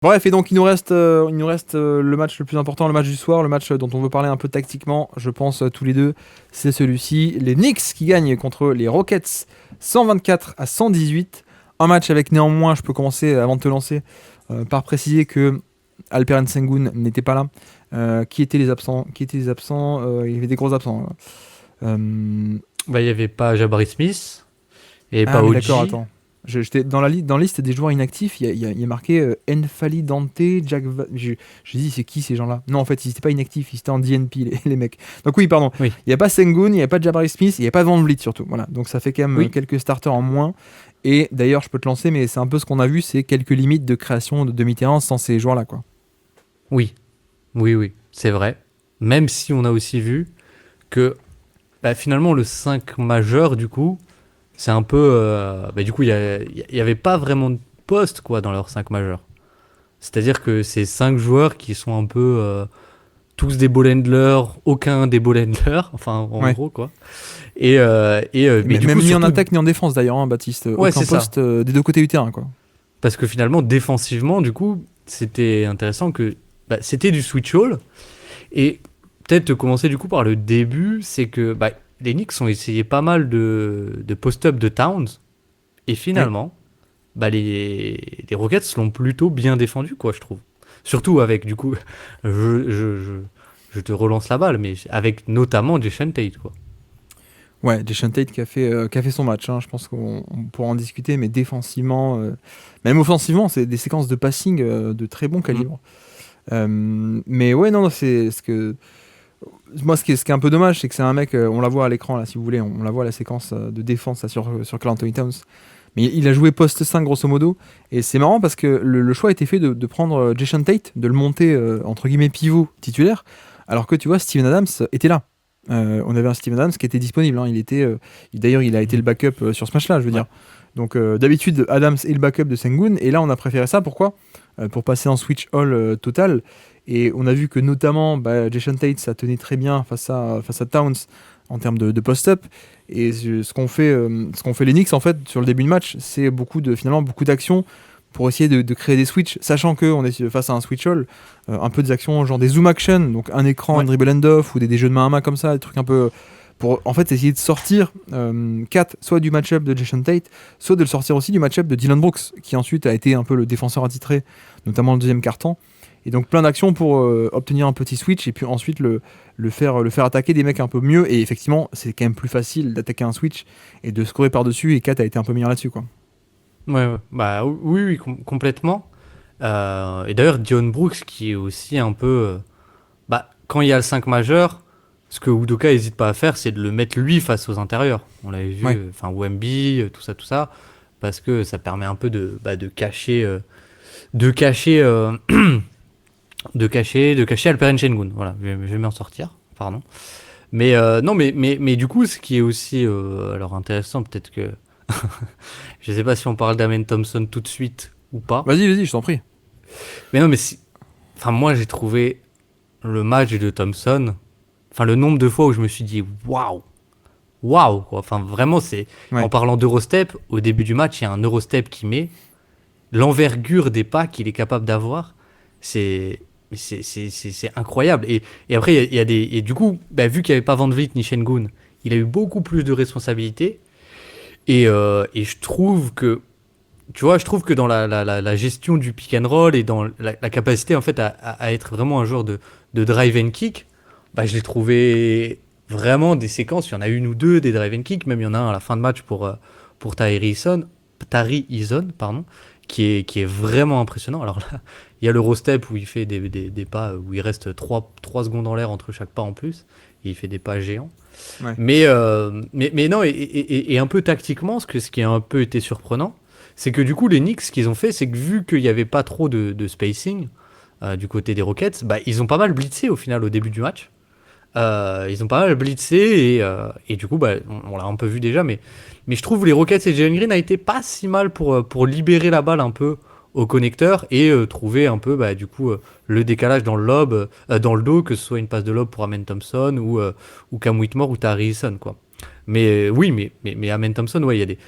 Bref, et donc il nous reste le match le plus important, le match du soir, le match dont on veut parler un peu tactiquement, je pense tous les deux, c'est celui-ci. Les Knicks qui gagnent contre les Rockets 124-118. Un match avec néanmoins, je peux commencer avant de te lancer, par préciser que Alperen Sengun n'était pas là. Qui étaient les absents? Il y avait des gros absents. Bah, il n'y avait pas Jabari Smith, il n'y avait Ah pas oui, d'accord, OG. attends. J'étais dans la liste des joueurs inactifs, il y a marqué N'Fali Dante, je dis, c'est qui ces gens-là? Non, en fait, ils n'étaient pas inactifs, ils étaient en DNP, les mecs. Donc oui, pardon. Oui, Il n'y a pas Sengun, il n'y a pas Jabari Smith, il n'y a pas Van Vliet surtout. Voilà. Donc ça fait quand même oui, quelques starters en moins. Et d'ailleurs, je peux te lancer, mais c'est un peu ce qu'on a vu, c'est quelques limites de création de demi-terrain sans ces joueurs-là, quoi. oui, oui, c'est vrai. Même si on a aussi vu que bah, finalement le 5 majeur, du coup, c'est un peu. Bah, du coup, il y avait pas vraiment de poste quoi, dans leur 5 majeurs. C'est-à-dire que c'est 5 joueurs qui sont un peu tous des ball handlers, aucun des ball handlers, enfin en Ouais. gros quoi. Mais du Même coup, ni en surtout, attaque ni en défense d'ailleurs, hein, Baptiste. ouais, Aucun c'est ça. poste des deux côtés du terrain, quoi. Parce que finalement, défensivement, du coup, c'était intéressant que bah, c'était du switch all. Et peut-être commencer du coup par le début, c'est que bah, les Knicks ont essayé pas mal de post-up de Towns. Et Oui. finalement, bah, les Rockets l'ont plutôt bien défendu, quoi, je trouve. Surtout avec, du coup, je, je, je, je te relance la balle, mais avec notamment Jason Tate, quoi. Ouais, Jason Tate qui a fait son match, hein. Je pense qu'on pourra en discuter, mais défensivement, même offensivement, c'est des séquences de passing de très bon Mm. calibre. Mais ouais, non, c'est ce que moi, ce qui est un peu dommage, c'est que c'est un mec, on la voit à l'écran là, si vous voulez, on la voit la séquence de défense là, sur Karl Anthony Towns. Mais il a joué poste 5 grosso modo, et c'est marrant parce que le choix a été fait de prendre Jason Tate, de le monter entre guillemets pivot titulaire, alors que tu vois, Steven Adams était là. On avait un Steven Adams qui était disponible, hein. D'ailleurs, il a été le Mhm. backup sur ce match-là, je veux Ouais. dire. Donc d'habitude, Adams est le backup de Sengun, et là on a préféré ça. Pourquoi? Pour passer en switch all total. Et on a vu que notamment, Jason Tate, ça tenait très bien face à Towns en termes de post-up. Et ce qu'on fait les Knicks, en fait, sur le début de match, c'est finalement beaucoup d'actions pour essayer de créer des switches, sachant qu'on est face à un switch all, un peu des actions genre des zoom action, donc un écran, un Ouais. dribble end-off, ou des jeux de main à main comme ça, des trucs un peu pour en fait essayer de sortir Kat soit du match-up de Jason Tate, soit de le sortir aussi du match-up de Dylan Brooks, qui ensuite a été un peu le défenseur attitré, notamment le deuxième quart-temps. Et donc plein d'actions pour obtenir un petit switch et puis ensuite le faire attaquer des mecs un peu mieux. Et effectivement, c'est quand même plus facile d'attaquer un switch et de scorer par-dessus. Et Kat a été un peu meilleur là-dessus, quoi. Ouais. Bah, oui, complètement. Et d'ailleurs, Dion Brooks, qui est aussi un peu. Bah, quand il y a le 5 majeur, ce que Udoka n'hésite pas à faire, c'est de le mettre lui face aux intérieurs. On l'avait vu, Ouais, enfin, Wemby, tout ça, parce que ça permet un peu de cacher, de cacher, de cacher Alperen Sengun. Voilà, je vais m'en sortir, pardon. Mais non, mais du coup, ce qui est aussi alors intéressant, peut-être que je sais pas si on parle d'Amen Thompson tout de suite ou pas. vas-y, je t'en prie. Mais non, enfin, moi, j'ai trouvé le match de Thompson. Enfin, le nombre de fois où je me suis dit waouh, waouh, quoi. Enfin, vraiment, c'est. En Ouais. parlant d'Eurostep, au début du match, il y a un Eurostep qui met l'envergure des pas qu'il est capable d'avoir. C'est. C'est incroyable. Et après, il y a des. Et du coup, bah, vu qu'il n'y avait pas Van Vliet ni Şengün, il a eu beaucoup plus de responsabilités. Et je trouve que. Tu vois, je trouve que dans la gestion du pick and roll et dans la capacité en fait à être vraiment un joueur de drive and kick, bah, je l'ai trouvé vraiment des séquences. Il y en a une ou deux des drive and kick, même il y en a un à la fin de match pour Tari Eason, pardon, qui est vraiment impressionnant. Alors là, il y a l'Eurostep où il fait des pas où il reste trois secondes en l'air entre chaque pas en plus, et il fait des pas géants. Ouais. Mais non, et un peu tactiquement, ce qui a un peu été surprenant, c'est que du coup, les Knicks, ce qu'ils ont fait, c'est que vu qu'il n'y avait pas trop de spacing du côté des Rockets, bah, ils ont pas mal blitzé au final au début du match. Ils ont pas mal blitzé et du coup, bah, on l'a un peu vu déjà, mais je trouve les Rockets et Jalen Green a été pas si mal pour libérer la balle un peu au connecteur et trouver un peu bah, du coup le décalage dans le lob, dans le dos, que ce soit une passe de lob pour Amen Thompson ou Cam Whitmore ou Tari Eason, quoi. Mais oui, mais Amen Thompson, ouais, il y a des,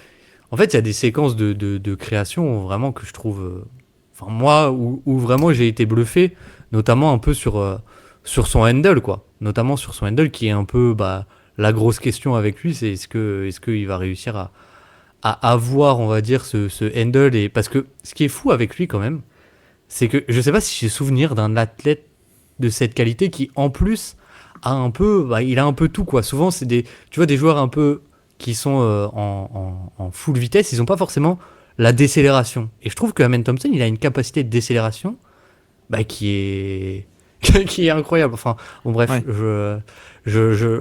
en fait, il y a des séquences de création vraiment que je trouve enfin moi, où vraiment j'ai été bluffé, notamment un peu sur son handle, quoi. Notamment sur son handle, qui est un peu la grosse question avec lui, c'est est-ce qu'il va réussir à avoir, on va dire, ce handle. Et parce que ce qui est fou avec lui, quand même, c'est que je sais pas si j'ai souvenir d'un athlète de cette qualité qui, en plus, a un peu, il a un peu tout, quoi. Souvent, c'est tu vois, des joueurs un peu qui sont en full vitesse, ils ont pas forcément la décélération. Et je trouve que Amen Thompson, il a une capacité de décélération qui est qui est incroyable. Enfin, bon, bref, Ouais.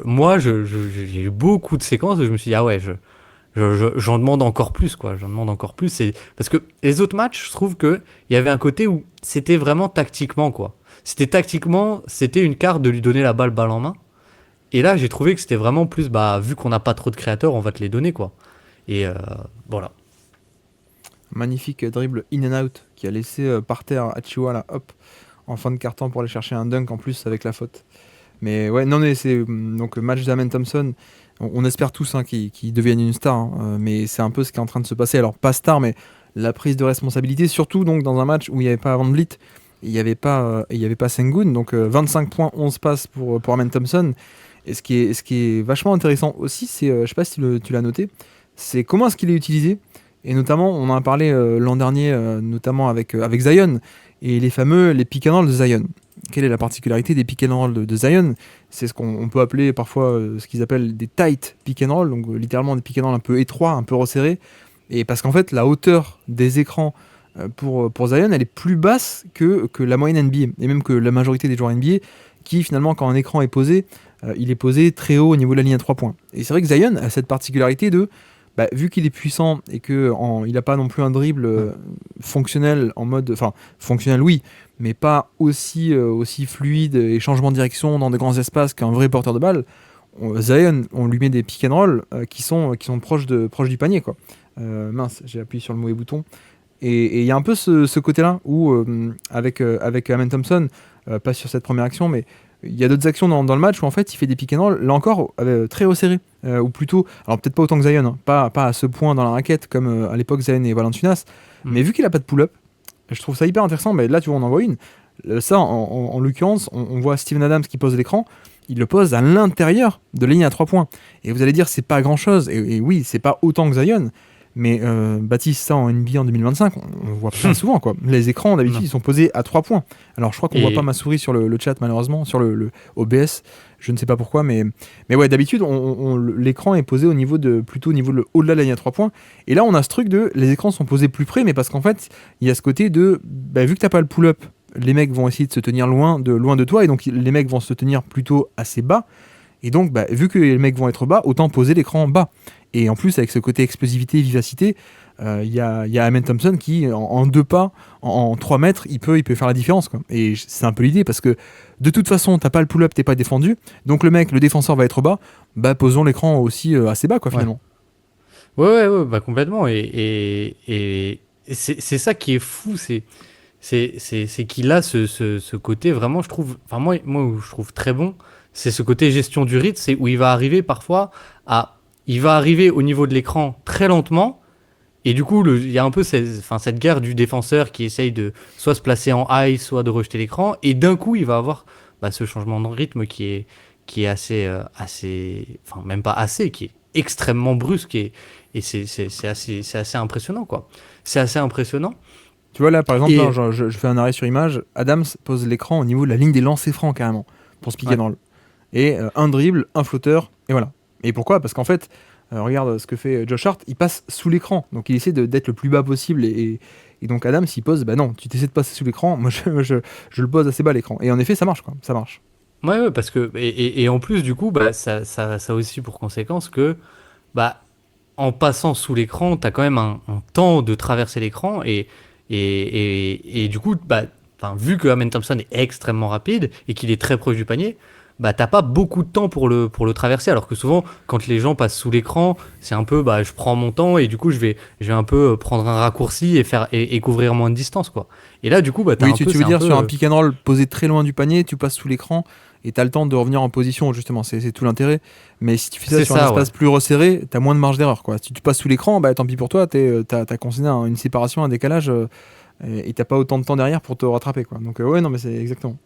moi, j'ai eu beaucoup de séquences où je me suis dit, ah ouais, j'en demande encore plus, quoi. J'en demande encore plus. Parce que les autres matchs, je trouve qu'il y avait un côté où c'était vraiment tactiquement, quoi. C'était une carte de lui donner la balle en main. Et là, j'ai trouvé que c'était vraiment plus, vu qu'on n'a pas trop de créateurs, on va te les donner, quoi. Et voilà. Magnifique dribble in and out qui a laissé par terre Achiwa là, hop, en fin de carton pour aller chercher un dunk en plus avec la faute. Mais ouais, non, mais c'est donc match d'Amen Thompson. On espère tous qu'il devienne une star, mais c'est un peu ce qui est en train de se passer. Alors, pas star, mais la prise de responsabilité, surtout donc dans un match où il n'y avait pas Van Vliet, il y avait pas Sengun, donc 25 points, 11 passes pour Amen Thompson. Et ce qui est vachement intéressant aussi, c'est, je sais pas si tu l'as noté, c'est comment est-ce qu'il est utilisé. Et notamment, on en a parlé l'an dernier, notamment avec Zion, et les pick and roll de Zion. Quelle est la particularité des pick and roll de Zion? C'est ce qu'on peut appeler parfois ce qu'ils appellent des tight pick and roll, donc littéralement des pick and roll un peu étroits, un peu resserrés. Et parce qu'en fait, la hauteur des écrans pour Zion, elle est plus basse que la moyenne NBA, et même que la majorité des joueurs NBA, qui finalement, quand un écran est posé, il est posé très haut au niveau de la ligne à 3 points. Et c'est vrai que Zion a cette particularité de vu qu'il est puissant et qu'il n'a pas non plus un dribble fonctionnel en mode. Enfin, fonctionnel oui, mais pas aussi fluide et changement de direction dans des grands espaces qu'un vrai porteur de balle. Zion, on lui met des pick and roll qui sont proches du panier, quoi. Mince, j'ai appuyé sur le mauvais bouton. Et il y a un peu ce côté-là où, avec Amen Thompson, pas sur cette première action, mais il y a d'autres actions dans le match où en fait il fait des pick and roll, là encore très resserrés, ou plutôt, alors peut-être pas autant que Zion, hein, pas à ce point dans la raquette comme à l'époque Zion et Valanciunas, mais vu qu'il a pas de pull-up, je trouve ça hyper intéressant. Mais là tu vois, on en voit une. Ça en l'occurrence, on voit Steven Adams qui pose l'écran, il le pose à l'intérieur de la ligne à 3 points. Et vous allez dire c'est pas grand chose, et oui, c'est pas autant que Zion. Mais Baptiste, ça en NBA en 2025, on voit pas souvent, quoi. Les écrans d'habitude ils sont posés à 3 points. Alors je crois qu'on voit pas ma souris sur le chat malheureusement, sur le OBS, je ne sais pas pourquoi, mais ouais, d'habitude l'écran est posé plutôt au niveau au-delà de la ligne à 3 points. Et là on a ce truc de les écrans sont posés plus près, mais parce qu'en fait il y a ce côté de vu que t'as pas le pull-up, les mecs vont essayer de se tenir loin de toi, et donc les mecs vont se tenir plutôt assez bas. Et donc vu que les mecs vont être bas, autant poser l'écran bas. Et en plus, avec ce côté explosivité, vivacité, il y a Amen Thompson qui, en 2 pas, en 3 mètres, il peut faire la différence, quoi. Et c'est un peu l'idée, parce que de toute façon, t'as pas le pull-up, t'es pas défendu. Donc le défenseur va être bas, posons l'écran aussi assez bas, quoi, finalement. Ouais, complètement. Et c'est ça qui est fou, c'est qu'il a ce côté vraiment, je trouve, enfin moi, où je trouve très bon, c'est ce côté gestion du rythme, c'est où il va arriver parfois il va arriver au niveau de l'écran très lentement, et du coup, il y a un peu cette guerre du défenseur qui essaye de soit se placer en high, soit de rejeter l'écran, et d'un coup, il va avoir ce changement de rythme qui est enfin même pas assez, qui est extrêmement brusque, et c'est assez impressionnant, quoi. C'est assez impressionnant. Tu vois, là, par exemple, là, je fais un arrêt sur image, Adams pose l'écran au niveau de la ligne des lancers francs, carrément, pour se piquer dans le... Et un dribble, un flotteur, et voilà. Et pourquoi? Parce qu'en fait, regarde ce que fait Josh Hart, il passe sous l'écran, donc il essaie d'être le plus bas possible, et donc Adams, s'il pose, non, tu t'essaies de passer sous l'écran, moi je le pose assez bas l'écran. Et en effet, ça marche, quoi, ça marche. Ouais, parce que, et en plus, du coup, ça a aussi pour conséquence que, en passant sous l'écran, t'as quand même un temps de traverser l'écran, et du coup, vu que Amen Thompson est extrêmais rapide et qu'il est très proche du panier, t'as pas beaucoup de temps pour le traverser, alors que souvent quand les gens passent sous l'écran, c'est un peu je prends mon temps, et du coup je vais un peu prendre un raccourci et couvrir moins de distance, quoi. Et là du coup t'as oui, tu veux dire sur un pick and roll posé très loin du panier, tu passes sous l'écran et t'as le temps de revenir en position, justement, c'est tout l'intérêt. Mais si tu fais ça sur un espace plus resserré, t'as moins de marge d'erreur, quoi. Si tu passes sous l'écran, tant pis pour toi, t'as considéré une séparation, un décalage et t'as pas autant de temps derrière pour te rattraper, quoi. Donc ouais, non, mais c'est exactement.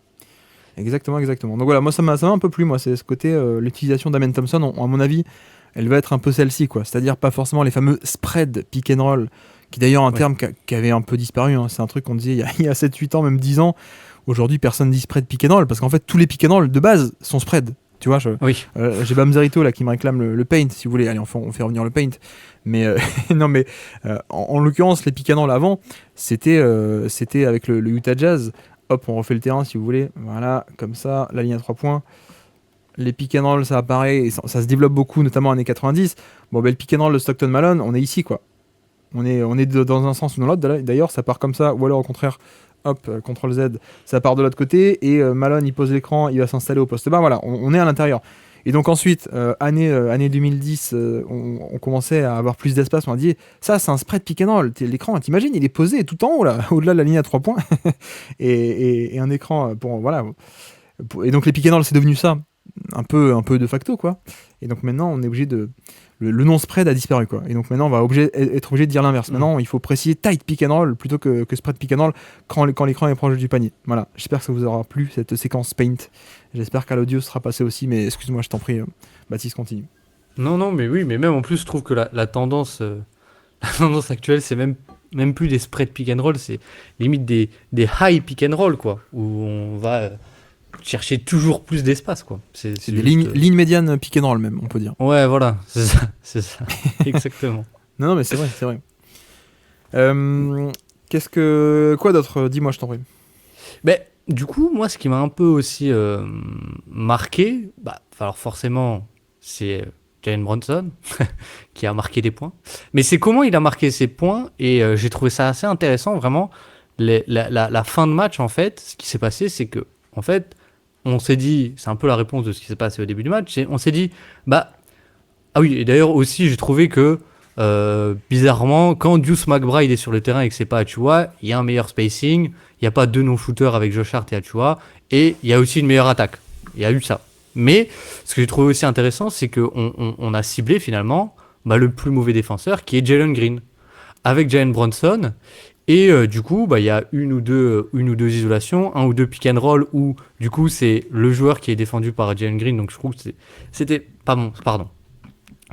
Exactement. Donc voilà, moi ça m'a un peu plu, moi, c'est ce côté, l'utilisation d'Amen Thompson, à mon avis, elle va être un peu celle-ci, quoi. C'est-à-dire pas forcément les fameux spread pick and roll, qui d'ailleurs un Ouais. terme qui avait un peu disparu, hein. C'est un truc qu'on disait il y a 7-8 ans, même 10 ans. Aujourd'hui, personne dit spread pick and roll, parce qu'en fait, tous les pick and roll de base sont spread. Tu vois, Oui. j'ai Bamzerito là qui me réclame le paint, si vous voulez. Allez, on fait revenir le paint. Mais non, mais en l'occurrence, les pick and roll avant, c'était avec le Utah Jazz. Hop, on refait le terrain si vous voulez. Voilà, comme ça, la ligne à 3 points. Les pick and roll, ça apparaît et ça se développe beaucoup, notamment années 90. Bon, ben, le pick and roll de Stockton Malone, on est ici, quoi. On est dans un sens ou dans l'autre. D'ailleurs, ça part comme ça, ou alors au contraire, hop, CTRL Z, ça part de l'autre côté, et Malone, il pose l'écran, il va s'installer au poste bas. Voilà, on est à l'intérieur. Et donc ensuite, année 2010, on commençait à avoir plus d'espace. On a dit, ça, c'est un spread pick and roll. L'écran, t'imagines, il est posé tout en haut, là, au-delà de la ligne à 3 points. Et un écran pour, voilà. Et donc les pick and roll, c'est devenu ça, un peu de facto, quoi. Et donc maintenant, on est obligé de... Le non-spread a disparu, quoi. Et donc maintenant, on va être obligé de dire l'inverse. Maintenant, il faut préciser tight pick and roll plutôt que spread pick and roll quand l'écran est proche du panier. Voilà, j'espère que ça vous aura plu, cette séquence Paint. J'espère qu'à l'audio sera passé aussi, mais excuse-moi, je t'en prie, Baptiste, continue. Non, mais oui, mais même en plus, je trouve que la tendance, la tendance actuelle, c'est même plus des spread pick and roll, c'est limite des high pick and roll, quoi, où on va chercher toujours plus d'espace, quoi. C'est des juste, lignes médianes pick and roll, même, on peut dire. Ouais, voilà, c'est ça, exactement. Non, mais c'est vrai, c'est vrai. Quoi d'autre? Dis-moi, je t'en prie. Ben, du coup, moi, ce qui m'a un peu aussi marqué, bah, alors forcément, c'est Jalen Brunson qui a marqué des points. Mais c'est comment il a marqué ses points, et j'ai trouvé ça assez intéressant, vraiment. La fin de match, en fait, ce qui s'est passé, c'est que, en fait, on s'est dit, c'est un peu la réponse de ce qui s'est passé au début du match, on s'est dit, bah, ah oui, et d'ailleurs aussi, j'ai trouvé que, bizarrement, quand Deuce McBride est sur le terrain et que c'est pas Achua, il y a un meilleur spacing, il n'y a pas deux non-shooters avec Josh Hart et Achua, et il y a aussi une meilleure attaque. Il y a eu ça. Mais ce que j'ai trouvé aussi intéressant, c'est qu'on a ciblé finalement bah, le plus mauvais défenseur, qui est Jalen Green, avec Jalen Brunson. Et du coup, bah, il y a une ou deux isolations, un ou deux pick and roll où du coup c'est le joueur qui est défendu par Jalen Green. Donc je trouve que c'était pas bon. Pardon,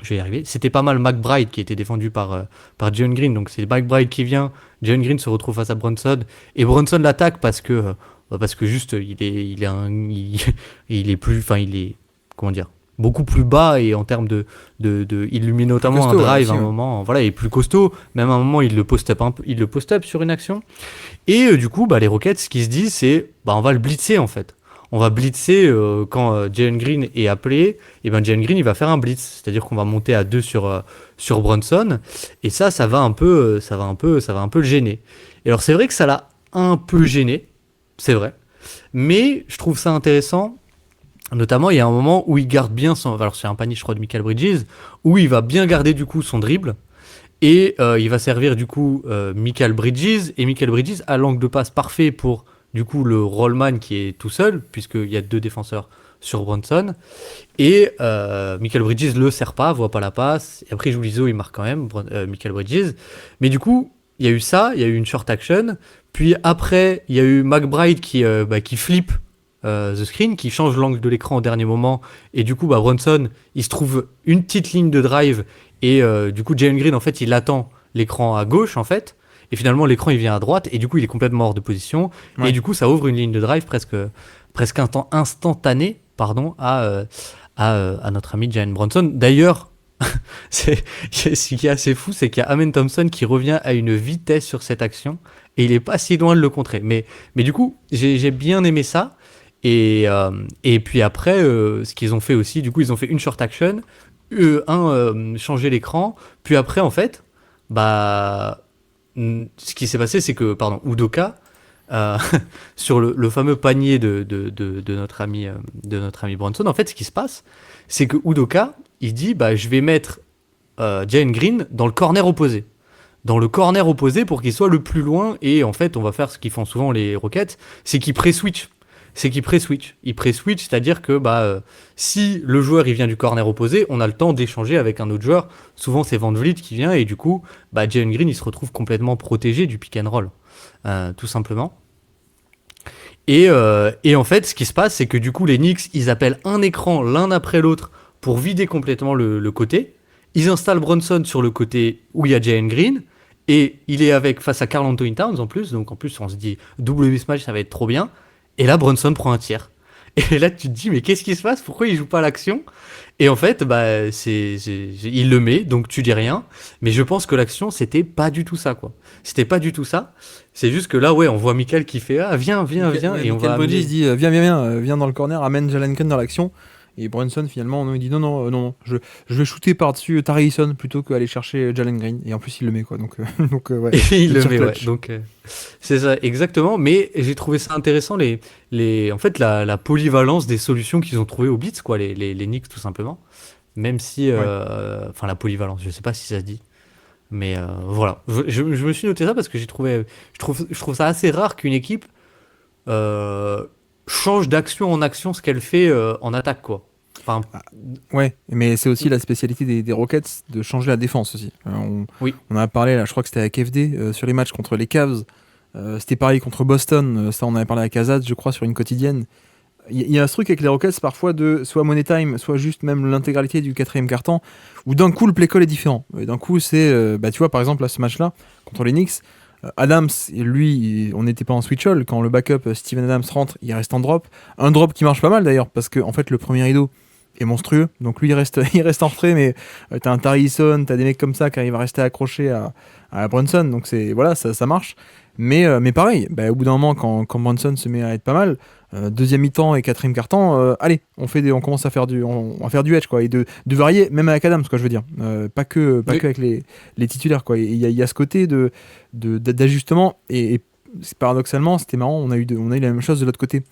je vais y arriver. C'était pas mal McBride qui était défendu par Jalen Green. Donc c'est McBride qui vient, Jalen Green se retrouve face à Brunson et Brunson l'attaque parce que juste il est plus, enfin il est comment dire, beaucoup plus bas et en termes il lui met notamment costaud, un drive aussi, à un moment, voilà, il est plus costaud, même à un moment il le post-up il le post-up sur une action et du coup bah les Rockets ce qu'ils se disent c'est bah on va le blitzer en fait. On va blitzer quand Jalen Green est appelé, et ben Jalen Green il va faire un blitz, c'est-à-dire qu'on va monter à 2 sur Brunson et ça va un peu le gêner. Et alors c'est vrai que ça l'a un peu gêné, c'est vrai, mais je trouve ça intéressant. Notamment, il y a un moment où il garde bien son... Alors, c'est un panier, je crois, de Michael Bridges, où il va bien garder, du coup, son dribble. Et il va servir, du coup, Michael Bridges. Et Michael Bridges a l'angle de passe parfait pour, du coup, le rollman qui est tout seul, puisqu'il y a deux défenseurs sur Brunson. Et Michael Bridges le sert pas, voit pas la passe. Et après, il joue l'ISO, il marque quand même, Michael Bridges. Mais du coup, il y a eu ça, il y a eu une short action. Puis après, il y a eu McBride qui flippe the screen, qui change l'angle de l'écran au dernier moment, et du coup bah, Brunson il se trouve une petite ligne de drive, et du coup Jalen Green en fait il attend l'écran à gauche en fait, et finalement l'écran il vient à droite, et du coup il est complètement hors de position, Ouais. et du coup ça ouvre une ligne de drive presque un temps instantané pardon, à notre ami Jalen Brunson. D'ailleurs, ce qui est assez fou, c'est qu'il y a Amen Thompson qui revient à une vitesse sur cette action, et il est pas si loin de le contrer, mais du coup j'ai bien aimé ça. Et puis après, ce qu'ils ont fait aussi, du coup, ils ont fait une short action, changer l'écran, puis après, en fait, bah, ce qui s'est passé, c'est que, pardon, Udoka, euh, sur le fameux panier de notre ami Brunson, en fait, ce qui se passe, c'est que Udoka, il dit, bah, je vais mettre Jalen Green dans le corner opposé. Dans le corner opposé pour qu'il soit le plus loin, et en fait, on va faire ce qu'ils font souvent les Rockets, c'est qu'ils pré-switch. Ils pré-switch, c'est-à-dire que si le joueur il vient du corner opposé, on a le temps d'échanger avec un autre joueur. Souvent c'est Van Vliet qui vient, et du coup, Jalen Green il se retrouve complètement protégé du pick and roll. tout simplement. Et en fait, ce qui se passe, c'est que du coup, les Knicks, ils appellent un écran l'un après l'autre pour vider complètement le côté. Ils installent Brunson sur le côté où il y a Jalen Green. Et il est face à Karl Anthony Towns en plus. Donc en plus, on se dit, double mismatch, ça va être trop bien. Et là, Brunson prend un tir. Et là, tu te dis, mais qu'est-ce qui se passe? Pourquoi il joue pas l'action? Et en fait, bah, il le met, donc tu dis rien. Mais je pense que l'action, c'était pas du tout ça, quoi. C'était pas du tout ça. C'est juste que là, ouais, on voit Michael qui fait, ah, viens, viens, Ouais, et on va Michael Bridges amener... dit viens dans le corner, amène Jalen Green dans l'action. Et Brunson finalement non, il dit non, je vais shooter par-dessus Tari Eason plutôt qu'aller chercher Jalen Green. Et en plus il le met quoi. Donc, ouais. Et il le tir met, ouais. clutch. Donc, c'est ça, exactement. Mais j'ai trouvé ça intéressant, en fait, la polyvalence des solutions qu'ils ont trouvées au Blitz, quoi, les Knicks, tout simplement. Même si, Ouais. enfin, la polyvalence, je sais pas si ça se dit. Mais voilà. Je me suis noté ça parce que je trouve ça assez rare qu'une équipe euh, change d'action en action ce qu'elle fait en attaque, quoi. Enfin, Ah, ouais, mais c'est aussi la spécialité des Rockets de changer la défense aussi. oui, On en a parlé là, je crois que c'était avec FD sur les matchs contre les Cavs. C'était pareil contre Boston. Ça on avait parlé avec Azad, je crois, sur une quotidienne. Il y a ce truc avec les Rockets parfois de soit money time, soit juste même l'intégralité du quatrième quart-temps, où d'un coup le play call est différent. Et d'un coup c'est, tu vois par exemple à ce match-là contre les Knicks, Adams, lui, on n'était pas en switch all quand le backup Steven Adams rentre, il reste en drop, un drop qui marche pas mal d'ailleurs parce que en fait le premier rideau est monstrueux, donc lui il reste, il reste en retrait, mais t'as un Tari Eason, t'as des mecs comme ça qui arrivent à rester accrochés à Brunson, donc c'est voilà ça marche. Mais pareil, au bout d'un moment, quand Brunson se met à être pas mal, deuxième mi-temps et quatrième quart-temps, allez, on commence à faire on va faire du edge, quoi, et de varier, même avec Adams, quoi, je veux dire. Pas oui. que avec les titulaires, quoi. Il y a ce côté d'ajustement, et paradoxalement, c'était marrant, on a eu la même chose de l'autre côté.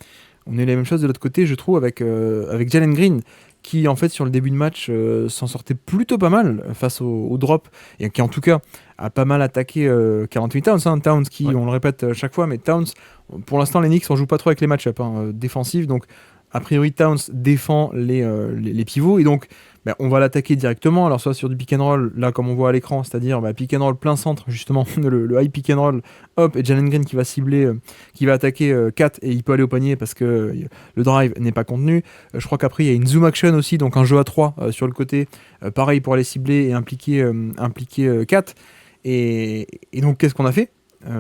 On a eu la même chose de l'autre côté, je trouve, avec Jalen Green, qui, en fait, sur le début de match, s'en sortait plutôt pas mal face au drop, et qui, en tout cas, a pas mal attaqué 48 Towns. Towns qui, Ouais. on le répète chaque fois, mais Towns, pour l'instant, les Knicks, on joue pas trop avec les match-up défensifs, donc, a priori, Towns défend les pivots, et donc, on va l'attaquer directement, alors soit sur du pick and roll, là, comme on voit à l'écran, c'est-à-dire pick and roll plein centre, justement, le high pick and roll, hop, et Jalen Green qui va cibler, qui va attaquer 4 et il peut aller au panier parce que le drive n'est pas contenu. Je crois qu'après il y a une zoom action aussi, donc un jeu à 3 sur le côté, pareil pour aller cibler et impliquer 4. Et donc qu'est-ce qu'on a fait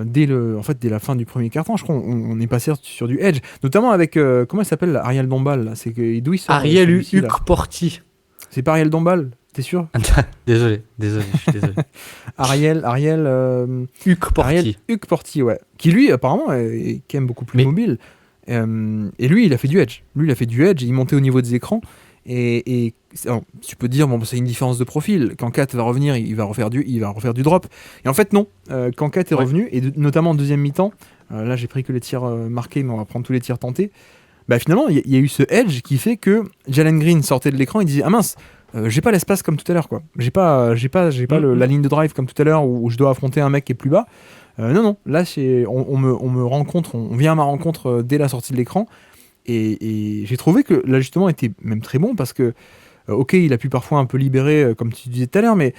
dès la fin du premier quart-temps, je crois, on est passé sur du edge, notamment avec, comment il s'appelle, là, Ariel Dombal, là, d'où il sort Ariel celui-ci, là. Porti. C'est pas Ariel Dombal, t'es sûr? Désolé, je suis désolé. Huck Ariel Porti. Porti, ouais. Qui lui, apparemment, est quand même beaucoup plus Mais mobile. Et lui, il a fait du edge. Il montait au niveau des écrans. Alors, tu peux te dire, bon, c'est une différence de profil. Quand Kat va revenir, il va refaire du drop. Et en fait, non. Quand Kat est ouais. revenu, et notamment en deuxième mi-temps, là, j'ai pris que les tirs marqués, mais on va prendre tous les tirs tentés. Finalement, il y a eu ce edge qui fait que Jalen Green sortait de l'écran et disait, ah mince, j'ai pas l'espace comme tout à l'heure, quoi. J'ai pas la ligne de drive comme tout à l'heure où je dois affronter un mec qui est plus bas. Non, là, on me rencontre, on vient à ma rencontre dès la sortie de l'écran. Et j'ai trouvé que l'ajustement était même très bon parce que, ok, il a pu parfois un peu libérer, comme tu disais tout à l'heure, mais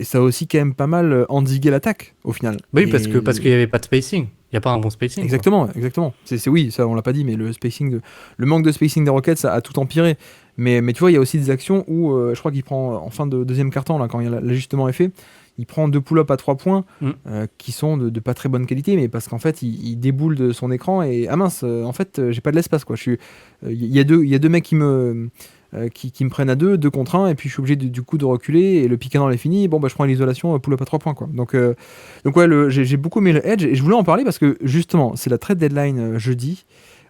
ça a aussi quand même pas mal endigué l'attaque au final. Oui, parce qu'il n'y avait pas de spacing. Il n'y a pas un bon spacing. Exactement. Oui, ça on l'a pas dit, mais le manque de spacing des Rockets a tout empiré. Mais tu vois, il y a aussi des actions où je crois qu'il prend en fin de deuxième quart-temps, là, quand l'ajustement est fait, il prend 2 pull-ups à 3 points qui sont de pas très bonne qualité, mais parce qu'en fait, il déboule de son écran et ah mince, en fait, j'ai pas de l'espace, quoi. Il y a deux mecs qui me prennent à deux contre un, et puis je suis obligé du coup de reculer, et le pick and roll est fini. Bon, je prends l'isolation, pull-up à 3 points, quoi. Donc ouais, j'ai beaucoup aimé le edge, et je voulais en parler parce que justement, c'est la trade deadline jeudi.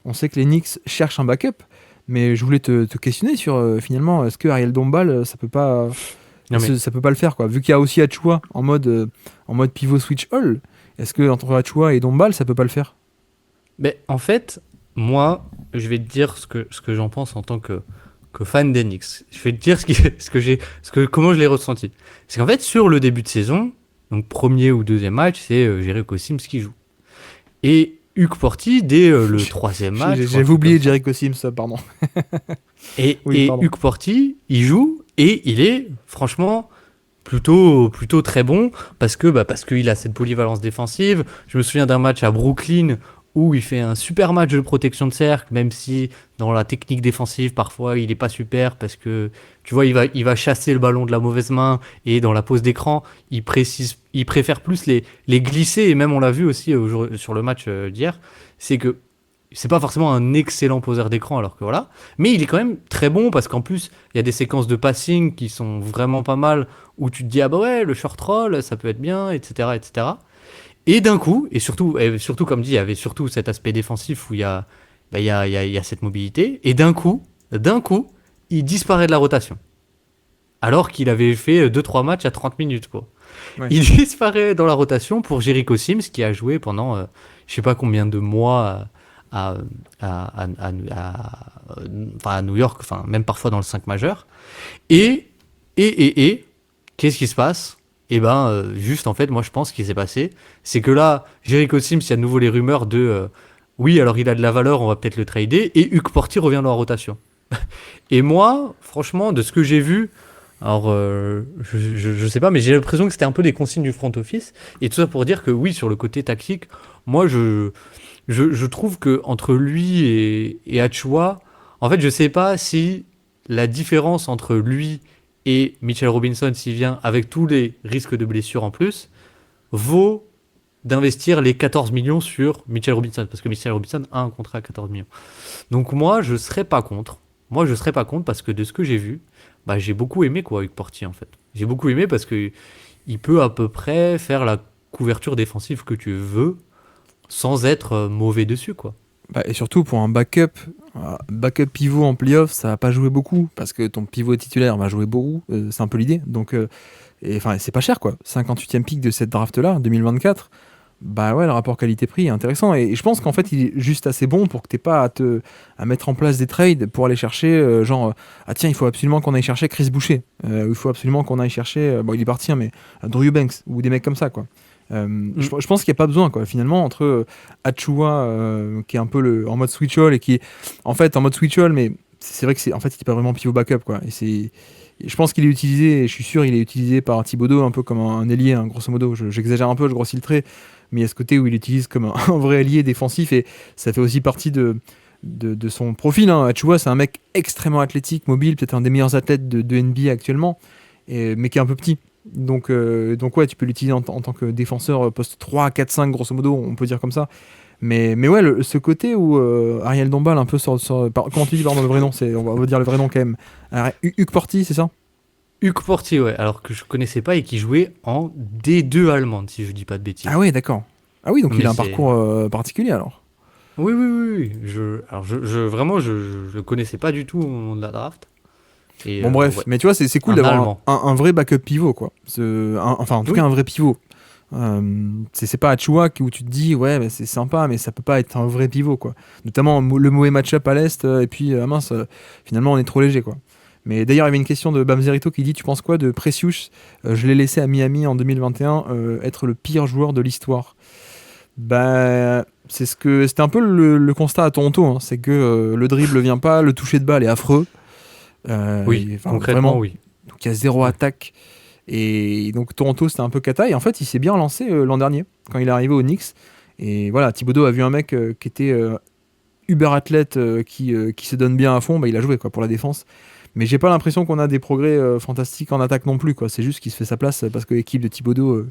On sait que les Knicks cherchent un backup, mais je voulais te questionner sur finalement, est-ce que Ariel Dombal, ça peut pas. Non, mais... Ça peut pas le faire, quoi. Vu qu'il y a aussi Achua en mode pivot switch all, est-ce que entre Achua et Dombal, ça peut pas le faire? En fait, moi, je vais te dire ce que j'en pense en tant que fan des Knicks. Je vais te dire comment je l'ai ressenti. C'est qu'en fait, sur le début de saison, donc premier ou deuxième match, c'est Jericho Sims qui joue. Et Huck Porti, dès le troisième match... J'avais oublié Jericho Sims, pardon. Et Huck Porti, il joue, et il est franchement plutôt très bon parce qu'il a cette polyvalence défensive. Je me souviens d'un match à Brooklyn où il fait un super match de protection de cercle, même si dans la technique défensive parfois il est pas super parce que tu vois il va chasser le ballon de la mauvaise main et dans la pause d'écran il préfère plus les glisser et même on l'a vu aussi sur le match d'hier, c'est que c'est pas forcément un excellent poseur d'écran alors que voilà, mais il est quand même très bon parce qu'en plus il y a des séquences de passing qui sont vraiment pas mal où tu te dis ah bah ouais le short roll ça peut être bien etc etc et d'un coup et surtout comme dit il y avait surtout cet aspect défensif où il y a il y a cette mobilité et d'un coup il disparaît de la rotation alors qu'il avait fait deux trois matchs à 30 minutes quoi. Ouais. Il disparaît dans la rotation pour Jericho Sims qui a joué pendant je sais pas combien de mois enfin, à New York, enfin, même parfois dans le 5 majeur. Et, qu'est-ce qui se passe? Eh ben, juste en fait, moi je pense qu'il s'est passé, c'est que là, Jericho Sims, il y a de nouveau les rumeurs de oui, alors il a de la valeur, on va peut-être le trader, et Hugues Porty revient dans la rotation. Et moi, franchement, de ce que j'ai vu, alors je sais pas, mais j'ai l'impression que c'était un peu des consignes du front office, et tout ça pour dire que oui, sur le côté tactique, moi je trouve que entre lui et Achua, en fait, je sais pas si la différence entre lui et Mitchell Robinson, s'il vient avec tous les risques de blessure en plus, vaut d'investir les 14 millions sur Mitchell Robinson, parce que Mitchell Robinson a un contrat à 14 millions. Donc moi, je serais pas contre. Moi, je serais pas contre parce que de ce que j'ai vu, bah, j'ai beaucoup aimé quoi avec Portier en fait. J'ai beaucoup aimé parce que il peut à peu près faire la couverture défensive que tu veux sans être mauvais dessus, quoi. Bah, et surtout pour un backup pivot en playoff, ça va pas jouer beaucoup parce que ton pivot titulaire va jouer beaucoup, c'est un peu l'idée. Donc, et enfin, c'est pas cher quoi. 58e pick de cette draft là, 2024. Bah ouais, le rapport qualité-prix est intéressant et je pense qu'en fait il est juste assez bon pour que t'aies pas à mettre en place des trades pour aller chercher ah tiens il faut absolument qu'on aille chercher Chris Boucher, il faut absolument qu'on aille chercher bon il est parti hein, mais Drew Eubanks ou des mecs comme ça quoi. Je pense qu'il n'y a pas besoin quoi finalement entre Achua qui est un peu en mode switch all et qui est en fait en mode switch all mais c'est vrai que c'est en fait il est pas vraiment pivot backup quoi et c'est je pense qu'il est utilisé, et je suis sûr il est utilisé par Thibodeau un peu comme un ailier hein, grosso modo, j'exagère un peu, je grossis le trait mais il y a ce côté où il utilise comme un vrai allié défensif et ça fait aussi partie de son profil hein. Achua c'est un mec extrêmement athlétique, mobile, peut-être un des meilleurs athlètes de NBA actuellement mais qui est un peu petit. Donc ouais, tu peux l'utiliser en tant que défenseur poste 3, 4, 5, grosso modo, on peut dire comme ça. Mais ouais, ce côté où Ariel Dombal un peu comment tu dis pardon le vrai nom, on va dire le vrai nom quand même. Hugues Porty, c'est ça? Hugues Porty, ouais, alors que je connaissais pas et qui jouait en D2 allemande, si je dis pas de Ah bêtises. ouais, d'accord. Ah oui, donc il Mais a un c'est... parcours particulier alors. Oui, oui, oui, oui. Alors vraiment, je le connaissais pas du tout au moment de la draft. Et Bon bref, ouais, mais tu vois, c'est cool un d'avoir Allemand. un vrai backup pivot, quoi. Enfin, en tout cas, Oui, un vrai pivot. C'est pas Achua où tu te dis, ouais, bah, c'est sympa, mais ça peut pas être un vrai pivot, quoi. Notamment le mauvais match-up à l'Est, et puis, mince, finalement, on est trop léger, quoi. Mais d'ailleurs, il y avait une question de Bamzerito qui dit, tu penses quoi de Precious? Je l'ai laissé à Miami en 2021 être le pire joueur de l'histoire. Bah, c'était un peu le constat à Toronto, hein. C'est que le dribble vient pas, le toucher de balle est affreux. oui, Enfin, concrètement, vraiment. oui. Donc il y a zéro Ouais. attaque. Et donc Toronto, c'était un peu cata. Et en fait, il s'est bien lancé l'an dernier, quand il est arrivé au Knicks. Et voilà, Thibodeau a vu un mec qui était uber athlète, qui se donne bien à fond. Bah, il a joué quoi, pour la défense. Mais j'ai pas l'impression qu'on a des progrès fantastiques en attaque non plus, quoi. C'est juste qu'il se fait sa place parce que l'équipe de Thibodeau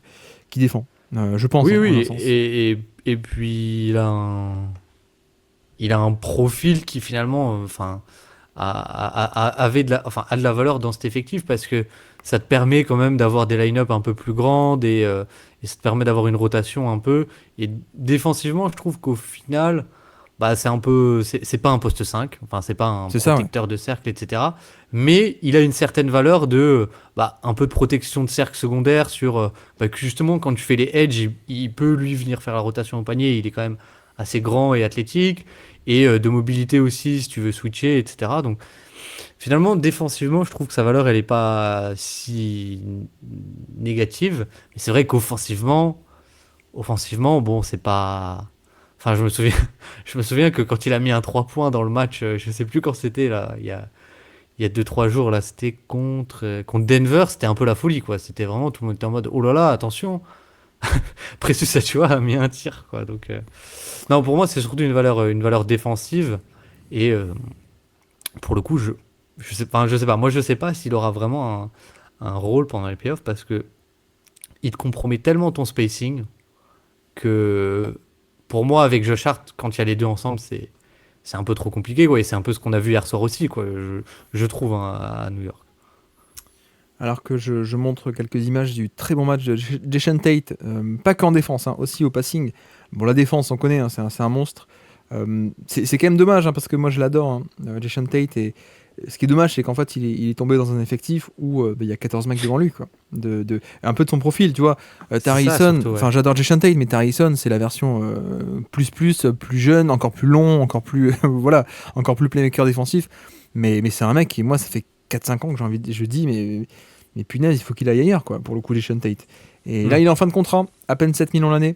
qui défend. Je pense, Oui, hein, en un oui, sens. et puis il a un profil qui finalement, enfin, a de la valeur dans cet effectif parce que ça te permet quand même d'avoir des line-up un peu plus grandes et ça te permet d'avoir une rotation un peu. Et défensivement, je trouve qu'au final, bah, c'est pas un poste 5 enfin, c'est pas un C'est ça, ouais. protecteur de cercle, etc. Mais il a une certaine valeur de, bah, un peu de protection de cercle secondaire sur, bah, que justement, quand tu fais les edges, il peut lui venir faire la rotation au panier. Il est quand même assez grand et athlétique et de mobilité aussi si tu veux switcher, etc. Donc finalement, défensivement, je trouve que sa valeur, elle est pas si négative. Mais c'est vrai offensivement, bon, c'est pas. Enfin, je me souviens que quand il a mis un 3 points dans le match, je sais plus quand c'était là, il y a 2-3 jours, là, c'était contre Denver, c'était un peu la folie, quoi. C'était vraiment, tout le monde était en mode, oh là là, attention. Precious Achiuwa a mis un tir, quoi. Donc, non, pour moi, c'est surtout une valeur défensive. Et pour le coup, je sais pas. Moi, je sais pas s'il aura vraiment un rôle pendant les playoffs parce que il te compromet tellement ton spacing que pour moi, avec Josh Hart, quand il y a les deux ensemble, c'est un peu trop compliqué, quoi. Et c'est un peu ce qu'on a vu hier soir aussi, quoi. Je trouve, hein, à New York. Alors que je montre quelques images du très bon match de Jason Tate, pas qu'en défense, hein, aussi au passing. Bon, la défense, on connaît, hein, c'est un monstre. C'est quand même dommage, hein, parce que moi je l'adore, hein, Jason Tate. Et ce qui est dommage, c'est qu'en fait, il est tombé dans un effectif où bah, il y a 14 mecs devant lui, quoi. Un peu de son profil, tu vois. C'est ça, Tarison, surtout, ouais. enfin j'adore Jason Tate, mais Tarison, c'est la version plus jeune, encore plus long, encore plus, voilà, encore plus playmaker défensif. Mais c'est un mec qui, moi, ça fait 4-5 ans que je dis, mais punaise, il faut qu'il aille ailleurs, quoi, pour le coup, Jason Tate. Et là, Hmm. il est en fin de contrat, à peine 7 millions l'année.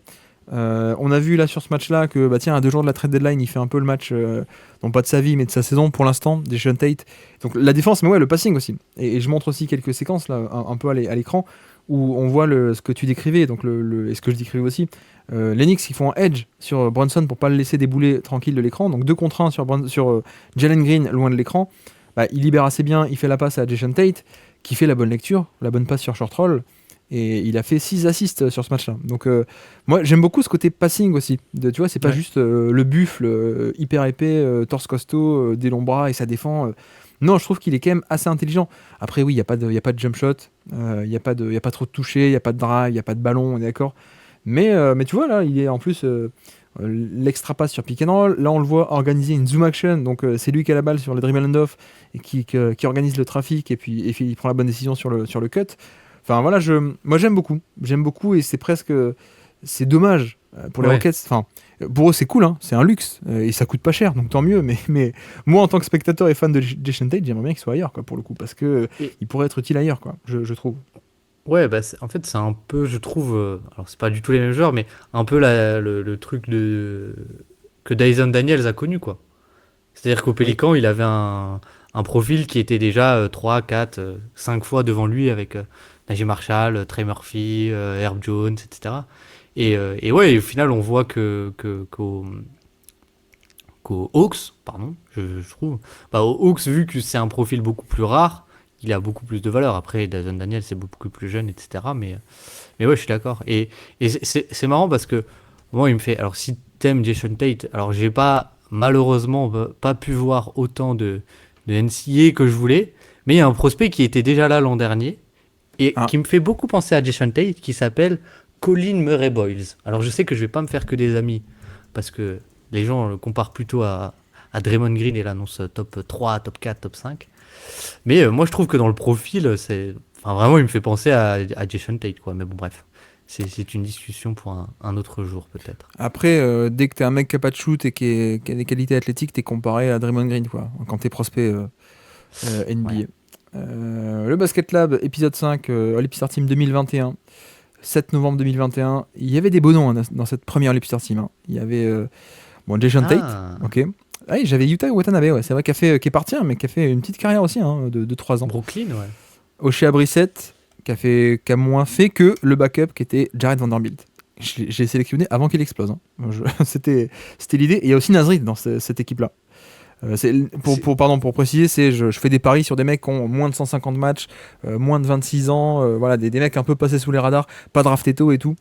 On a vu là sur ce match-là que, bah tiens, à 2 jours de la trade deadline, il fait un peu le match, non pas de sa vie, mais de sa saison pour l'instant, Jason Tate. Donc la défense, mais ouais, le passing aussi. Et je montre aussi quelques séquences là, un peu à l'écran, où on voit ce que tu décrivais, donc et ce que je décrivais aussi. Les Knicks qui font un edge sur Brunson pour pas le laisser débouler tranquille de l'écran. Donc 2 contre 1 sur Jalen Green, loin de l'écran. Bah, il libère assez bien, il fait la passe à Jason Tate, qui fait la bonne lecture, la bonne passe sur short roll. Et il a fait 6 assists sur ce match-là. Donc moi j'aime beaucoup ce côté passing aussi. Tu vois, c'est pas Ouais. juste le buffle hyper épais, torse costaud, des longs bras et ça défend. Non, je trouve qu'il est quand même assez intelligent. Après oui, y a pas de jump shot, y a pas trop de toucher, il y a pas de drive, il y a pas de ballon, on est d'accord. Mais tu vois là, il est en plus l'extra passe sur pick and roll. Là on le voit organiser une zoom action. Donc c'est lui qui a la balle sur le dribble and off et qui organise le trafic et puis il prend la bonne décision sur le cut. Enfin voilà, moi j'aime beaucoup et c'est dommage pour les Ouais. Rockets. Enfin, pour eux c'est cool, hein, c'est un luxe et ça coûte pas cher, donc tant mieux. Mais moi en tant que spectateur et fan de Jason Tate, j'aimerais bien qu'il soit ailleurs, quoi, pour le coup, parce que Et, il pourrait être utile ailleurs, quoi, je trouve. ouais, bah, en fait, c'est un peu, je trouve, alors c'est pas du tout les mêmes joueurs, mais un peu le truc que Dyson Daniels a connu, quoi. C'est-à-dire qu'au Oui. Pélican, il avait un profil qui était déjà 3, 4, 5 fois devant lui avec Najee Marshall, Trey Murphy, Herb Jones, etc. Et ouais, au final, on voit qu'aux Hawks, pardon, je trouve, bah, aux Hawks, vu que c'est un profil beaucoup plus rare, il a beaucoup plus de valeur. Après, Dyson Daniels, c'est beaucoup plus jeune, etc. Mais ouais, je suis d'accord. Et c'est marrant parce que moi, il me fait. Alors, si t'aimes Jason Tate, alors j'ai pas, malheureusement, pas pu voir autant de NCAA que je voulais, mais il y a un prospect qui était déjà là l'an dernier et Ah, qui me fait beaucoup penser à Jason Tate qui s'appelle Colin Murray Boyles. Alors, je sais que je vais pas me faire que des amis parce que les gens le comparent plutôt à Draymond Green et l'annonce top 3, top 4, top 5. Mais moi, je trouve que dans le profil, enfin, vraiment, il me fait penser à Jason Tate, quoi. Mais bon, bref, c'est une discussion pour un autre jour, peut-être. après, dès que t'es un mec qui a pas de shoot et qui a des qualités athlétiques, t'es comparé à Draymond Green, quoi, quand t'es prospect Ouais. NBA. Le Basket Lab, épisode 5, All-Star Team 2021. 7 novembre 2021, il y avait des beaux noms, hein, dans cette première All-Star Team, hein. Il y avait bon, Jason Tate, Ah, ok. Ah, et j'avais Yuta Watanabe, ouais, c'est vrai, qui est parti, hein, mais qui a fait une petite carrière aussi, hein, de 3 ans. Brooklyn, ouais. Oshéa Brissett, qui a moins fait que le backup qui était Jared Vanderbilt. J'ai sélectionné avant qu'il explose, hein. C'était l'idée. Et il y a aussi Nasrid dans cette équipe-là. C'est- Pardon, pour préciser, je fais des paris sur des mecs qui ont moins de 150 matchs, moins de 26 ans, voilà, des mecs un peu passés sous les radars, pas draftés tôt et tout.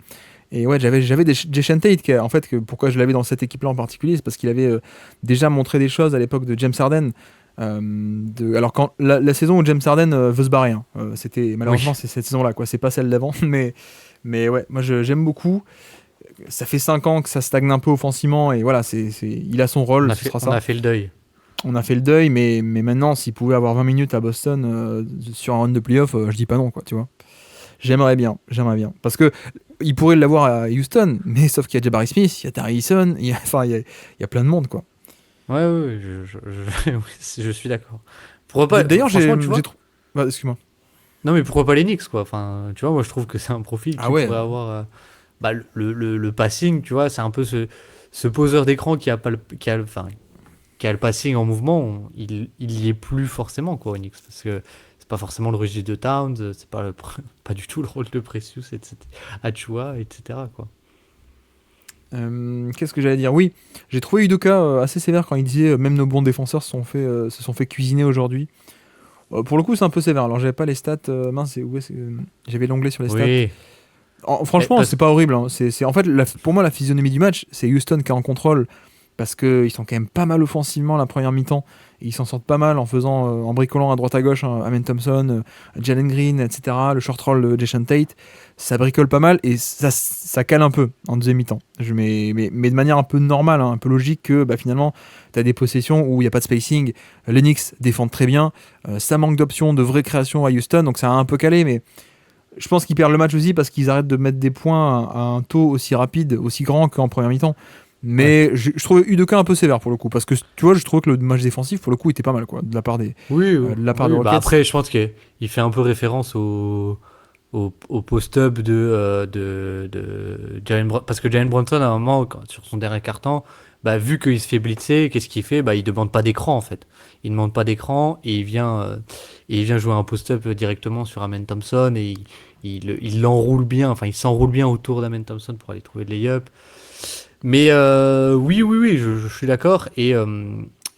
Et ouais, j'avais des Jason Tate, en fait, pourquoi je l'avais dans cette équipe-là en particulier, c'est parce qu'il avait déjà montré des choses à l'époque de James Harden. Alors, quand la saison où James Harden veut se barrer, hein, c'était malheureusement Oui, c'est cette saison-là, quoi. C'est pas celle d'avant, mais ouais, moi j'aime beaucoup. Ça fait 5 ans que ça stagne un peu offensivement, et voilà, il a son rôle, ce sera on ça. a fait le deuil. On a fait le deuil, mais maintenant, s'il pouvait avoir 20 minutes à Boston sur un run de playoff, je dis pas non, quoi, tu vois. J'aimerais bien. Parce que il pourrait l'avoir à Houston, mais sauf qu'il y a Jabari Smith, il y a Tari Eason, enfin, il y a plein de monde, quoi. Ouais, ouais, ouais, oui, je suis d'accord. Pourquoi pas, D'ailleurs, franchement, tu vois? Bah, excuse-moi. Non, mais pourquoi pas les Knicks, quoi? Enfin, tu vois, moi, je trouve que c'est un profil Ah qui ouais. pourrait avoir bah, le passing, tu vois, c'est un peu ce poseur d'écran qui a pas le, qui a, enfin, qui a le passing en mouvement, il y est plus forcément, quoi, au Knicks. Parce que c'est pas forcément le registre de Towns, c'est pas, pas du tout le rôle de Precious, etc. Achua, etc., quoi. Qu'est-ce que j'allais dire? Oui, j'ai trouvé Udoka assez sévère quand il disait même nos bons défenseurs se sont fait cuisiner aujourd'hui. Pour le coup, c'est un peu sévère. Alors, j'avais pas les stats. Mince, j'avais l'onglet sur les stats. Oui. Franchement, c'est pas horrible, hein. En fait, pour moi, la physionomie du match, c'est Houston qui est en contrôle parce qu'ils sont quand même pas mal offensivement la première mi-temps. Et ils s'en sortent pas mal en bricolant à droite à gauche, hein, Amen Thompson, Jalen Green, etc. Le short roll de Jason Tate. Ça bricole pas mal et ça cale un peu en deuxième mi-temps. Mais de manière un peu normale, hein, un peu logique que bah, finalement, tu as des possessions où il n'y a pas de spacing. Les Knicks défendent très bien. Ça manque d'options, de vraies créations à Houston. Donc ça a un peu calé, mais je pense qu'ils perdent le match aussi parce qu'ils arrêtent de mettre des points à un taux aussi rapide, aussi grand qu'en première mi-temps. Mais je trouve Udoka un peu sévère pour le coup parce que tu vois, je trouve que le match défensif pour le coup était pas mal quoi, de la part des Oui, de la part oui. des Bah Rockets. après, je pense qu'il fait un peu référence au post-up de Jalen Brunson. Parce que Jalen Brunson, à un moment, sur son dernier carton, bah, vu qu'il se fait blitzer, qu'est-ce qu'il fait? Bah, il demande pas d'écran, en fait. Il demande pas d'écran et il vient jouer un post-up directement sur Amen Thompson et il l'enroule bien, enfin, il s'enroule bien autour d'Amen Thompson pour aller trouver le lay-up. Mais oui, je suis d'accord.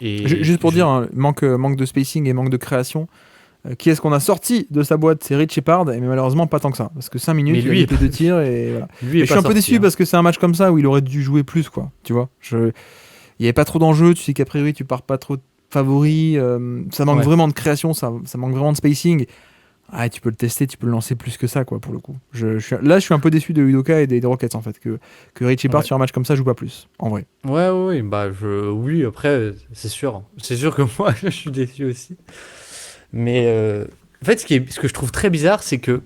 Juste pour dire, hein, manque de spacing et manque de création. Qui est-ce qu'on a sorti de sa boîte? C'est Rich Shepard, mais malheureusement pas tant que ça. Parce que 5 minutes, mais il a lui, loupé 2 tirs et voilà. lui Et est je suis pas un peu sorti, déçu hein. parce que c'est un match comme ça où il aurait dû jouer plus, quoi. Tu vois, il n'y avait pas trop d'enjeux, tu sais qu'a priori tu pars pas trop favori, ça manque Ouais. vraiment de création, ça manque vraiment de spacing. Ah, tu peux le tester, tu peux le lancer plus que ça, quoi, pour le coup. Là, je suis un peu déçu de Udoka et des Rockets, en fait, que Rich Shepard Ouais. sur un match comme ça joue pas plus, en vrai. Ouais, bah oui, après, c'est sûr. C'est sûr que moi, je suis déçu aussi. Mais en fait, ce que je trouve très bizarre, c'est que,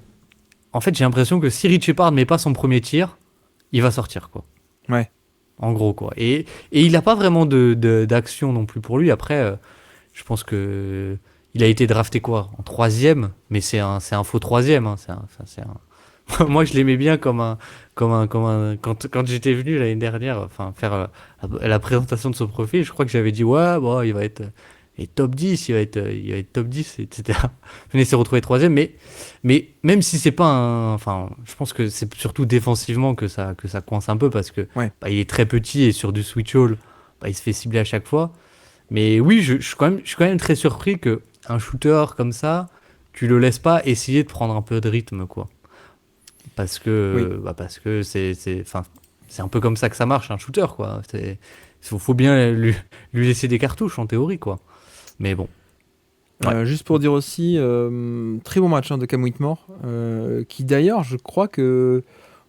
en fait, j'ai l'impression que si Rich Shepard met pas son premier tir, il va sortir, quoi. Ouais. En gros, quoi. Et il n'a pas vraiment d'action non plus pour lui. Après, je pense que il a été drafté quoi? En troisième, mais c'est un faux troisième, hein. Moi, je l'aimais bien quand j'étais venu l'année dernière, enfin, faire la présentation de son profil, je crois que j'avais dit, ouais, bon, il va être top 10, il va être top 10, etc. Venez s'est retrouvé troisième, mais même si c'est pas enfin, je pense que c'est surtout défensivement que ça coince un peu parce que Ouais. bah, il est très petit et sur du switch all, bah, il se fait cibler à chaque fois. Mais oui, je suis quand même très surpris que un shooter comme ça, tu le laisses pas essayer de prendre un peu de rythme, quoi. Oui. Parce que enfin, c'est un peu comme ça que ça marche, un shooter, quoi. Faut bien lui laisser des cartouches, en théorie, quoi. Mais bon. Ouais. Juste pour dire aussi, très bon match hein, de Cam Whitmore, qui d'ailleurs, je crois que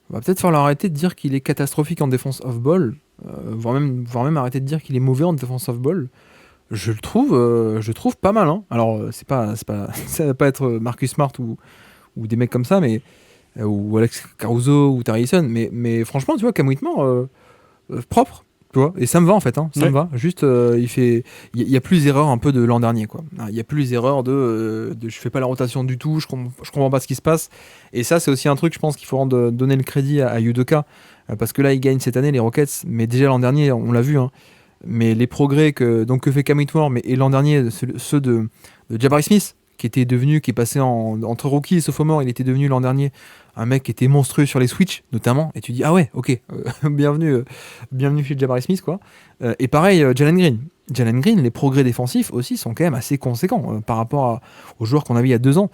va peut-être falloir arrêter de dire qu'il est catastrophique en défense off-ball, voire même arrêter de dire qu'il est mauvais en défense off-ball. Je le trouve pas mal. Hein. Alors, ça va pas être Marcus Smart ou des mecs comme ça, mais ou Alex Caruso ou Tarison, mais franchement, tu vois, Cam Whitmore, propre, tu vois, et ça me va en fait, hein, ça Ouais. me va. Juste, il y a plus d'erreurs un peu de l'an dernier, quoi. Il y a plus les erreurs de je fais pas la rotation du tout, je comprends pas ce qui se passe. Et ça, c'est aussi un truc, je pense qu'il faut donner le crédit à Udoka, parce que là, il gagne cette année les Rockets, mais déjà l'an dernier, on l'a vu, hein, mais les progrès que fait Cam Whitmore, et l'an dernier, ceux de Jabari Smith, qui est passé entre rookie et sophomore, il était devenu l'an dernier un mec qui était monstrueux sur les switches, notamment, et tu dis, ah ouais, ok, bienvenue chez Jabari Smith, quoi. Et pareil, Jalen Green. Jalen Green, les progrès défensifs aussi sont quand même assez conséquents par rapport aux joueurs qu'on avait il y a 2 ans.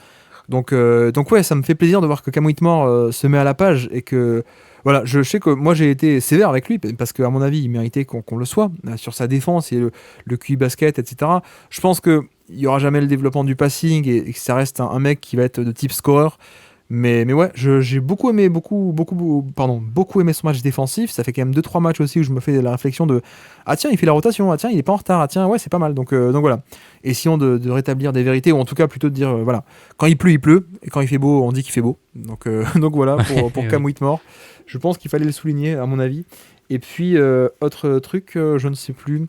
Donc ouais, ça me fait plaisir de voir que Cam Whitmore se met à la page et que voilà, je sais que moi j'ai été sévère avec lui parce qu'à mon avis il méritait qu'on le soit sur sa défense et le QI basket, etc. Je pense que il y aura jamais le développement du passing et que ça reste un mec qui va être de type scoreur. Mais ouais, j'ai beaucoup aimé son match défensif. Ça fait quand même 2-3 matchs aussi où je me fais la réflexion de ah tiens, il fait la rotation, ah tiens, il est pas en retard, ah tiens, ouais, c'est pas mal. Donc voilà. Essayons de rétablir des vérités, ou en tout cas plutôt de dire voilà, quand il pleut, et quand il fait beau, on dit qu'il fait beau. Donc, donc voilà pour Cam Whitmore. Je pense qu'il fallait le souligner, à mon avis. Et puis, autre truc, je ne sais plus.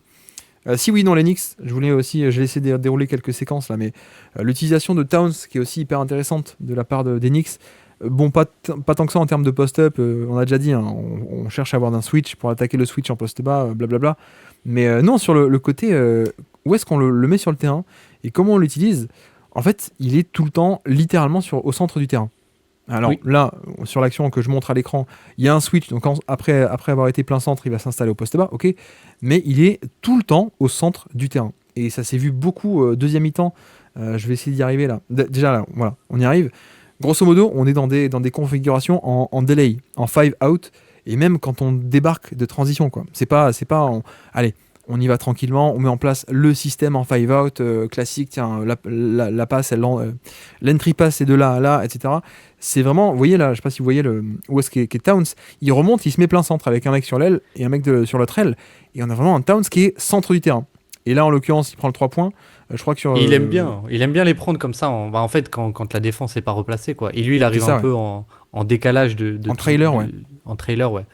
Si oui, non, les Knicks, je voulais aussi, j'ai essayé de dérouler quelques séquences là, mais l'utilisation de Towns, qui est aussi hyper intéressante de la part des Knicks, Bon, pas tant que ça en termes de post-up, on a déjà dit, hein, on cherche à avoir un switch pour attaquer le switch en post-bas, blablabla. Mais non, sur le côté, où est-ce qu'on le met sur le terrain et comment on l'utilise, en fait, il est tout le temps littéralement au centre du terrain. Alors Oui. là, sur l'action que je montre à l'écran, il y a un switch, donc après avoir été plein centre, il va s'installer au poste bas, ok, mais il est tout le temps au centre du terrain. Et ça s'est vu beaucoup deuxième mi-temps, je vais essayer d'y arriver là. Déjà là, voilà, on y arrive. Grosso modo, on est dans des configurations en delay, en 5 out, et même quand on débarque de transition, quoi. Allez, on y va tranquillement, on met en place le système en 5 out classique, tiens, la passe, l'entry pass c'est de là à là, etc. C'est vraiment, vous voyez là, je sais pas si vous voyez où est-ce qu'est Towns, il remonte, il se met plein centre avec un mec sur l'aile et un mec sur l'autre aile, et on a vraiment un Towns qui est centre du terrain. Et là, en l'occurrence, il prend le 3 points. Je crois que sur. Et il aime bien les prendre comme ça, en fait, quand la défense n'est pas replacée, quoi. Et lui, il arrive ça, un ouais. peu en décalage En trailer, ouais. En trailer, ouais.